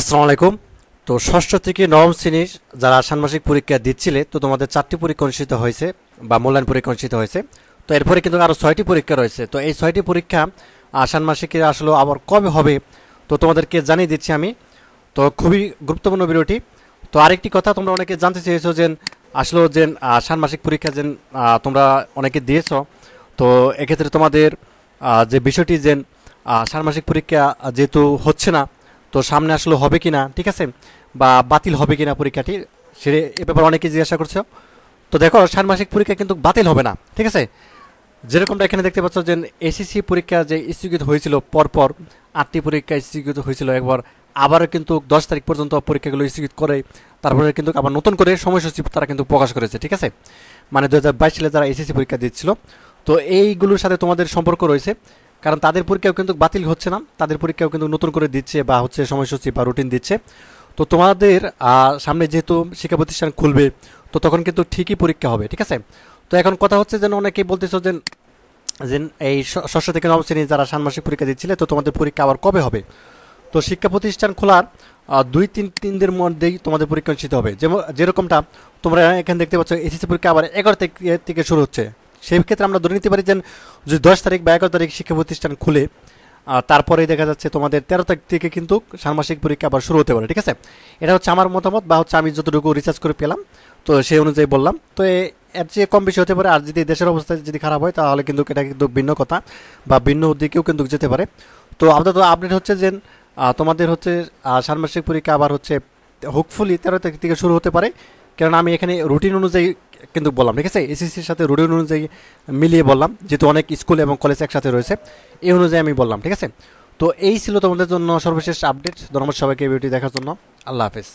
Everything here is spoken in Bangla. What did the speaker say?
আসসালামু আলাইকুম। তো ষষ্ঠ থেকে নবম শ্রেণীর যারা ষান্মাসিক পরীক্ষা দিচ্ছিলে, তো তোমাদের 4টি পরীক্ষা অনুষ্ঠিত হয়েছে বা মূল্যায়ন পরীক্ষা অনুষ্ঠিত হয়েছে। তো এরপরে কিন্তু আরও 6টি পরীক্ষা রয়েছে। তো এই 6টি পরীক্ষা ষান্মাসিকের আসলে আবার কবে হবে তো তোমাদেরকে জানিয়ে দিচ্ছি আমি। তো খুবই গুরুত্বপূর্ণ ভিডিওটি। তো আরেকটি কথা, তোমরা অনেকে জানতে চেয়েছো যে আসলে যে ষান্মাসিক পরীক্ষা যে তোমরা অনেকে দিয়েছো, তো এক্ষেত্রে তোমাদের যে বিষয়টি যে ষান্মাসিক পরীক্ষা যেহেতু হচ্ছে না, তো সামনে আসলে হবে কি না, ঠিক আছে, বা বাতিল হবে কি না পরীক্ষাটি, সে এ ব্যাপারে অনেকে জিজ্ঞাসা করছো। তো দেখো, ষান্মাসিক পরীক্ষা কিন্তু বাতিল হবে না, ঠিক আছে। যেরকমটা এখানে দেখতে পাচ্ছ যে এসএসসি পরীক্ষা যে স্থগিত হয়েছিল, পরপর 8টি পরীক্ষা স্থগিত হয়েছিল, একবার আবারও কিন্তু 10 তারিখ পর্যন্ত পরীক্ষাগুলো স্থগিত করে তারপরে কিন্তু আবার নতুন করে সময়সূচি তারা কিন্তু প্রকাশ করেছে, ঠিক আছে। মানে 2022 সালে যারা এসএসসি পরীক্ষা দিচ্ছিল, তো এইগুলোর সাথে তোমাদের সম্পর্ক রয়েছে, কারণ তাদের পরীক্ষাও কিন্তু বাতিল হচ্ছে না, তাদের পরীক্ষাও কিন্তু নতুন করে দিচ্ছে বা হচ্ছে সময়সূচি বা রুটিন দিচ্ছে। তো তোমাদের সামনে যেহেতু শিক্ষা প্রতিষ্ঠান খুলবে, তো তখন কিন্তু ঠিকই পরীক্ষা হবে, ঠিক আছে। তো এখন কথা হচ্ছে যেন অনেকেই বলতেছো যে যে এই ষষ্ঠ থেকে নবম শ্রেণী যারা ষান্মাসিক পরীক্ষা দিচ্ছিলে, তো তোমাদের পরীক্ষা আবার কবে হবে। তো শিক্ষা প্রতিষ্ঠান খোলার 2-3 দিনের মধ্যেই তোমাদের পরীক্ষা অনুষ্ঠিত হবে। যেরকমটা তোমরা এখানে দেখতে পাচ্ছ, এসএসসি পরীক্ষা আবার 11 তারিখ থেকে শুরু হচ্ছে। সেই ক্ষেত্রে আমরা ধরে নিতে পারি যে যদি 10 তারিখ বা 11 তারিখ শিক্ষা প্রতিষ্ঠান খুলে, তারপরেই দেখা যাচ্ছে তোমাদের 13 তারিখ থেকে কিন্তু ষান্মাসিক পরীক্ষা আবার শুরু হতে পারে, ঠিক আছে। এটা হচ্ছে আমার মতামত বা হচ্ছে আমি যতটুকু রিসার্চ করে পেলাম, তো সেই অনুযায়ী বললাম। তো এর চেয়ে কম বেশি হতে পারে, আর যদি দেশের অবস্থা যদি খারাপ হয় তাহলে কিন্তু এটা কিন্তু ভিন্ন কথা বা ভিন্ন দিকেও কিন্তু যেতে পারে। তো আপাতত আপডেট হচ্ছে যে তোমাদের হচ্ছে ষান্মাসিক পরীক্ষা আবার হচ্ছে হোপফুলি 13 তারিখ থেকে শুরু হতে পারে, কারণ আমি এখানে রুটিন অনুযায়ী কিন্তু বললাম, ঠিক আছে, এসএসসির সাথে রুটিন অনুযায়ী মিলিয়ে বললাম, যেহেতু অনেক স্কুল এবং কলেজ একসাথে রয়েছে, এই অনুযায়ী আমি বললাম, ঠিক আছে। তো এই ছিল তোমাদের জন্য সর্বশেষ আপডেট। ধন্যবাদ সবাইকে ভিডিওটি দেখার জন্য। আল্লাহ হাফেজ।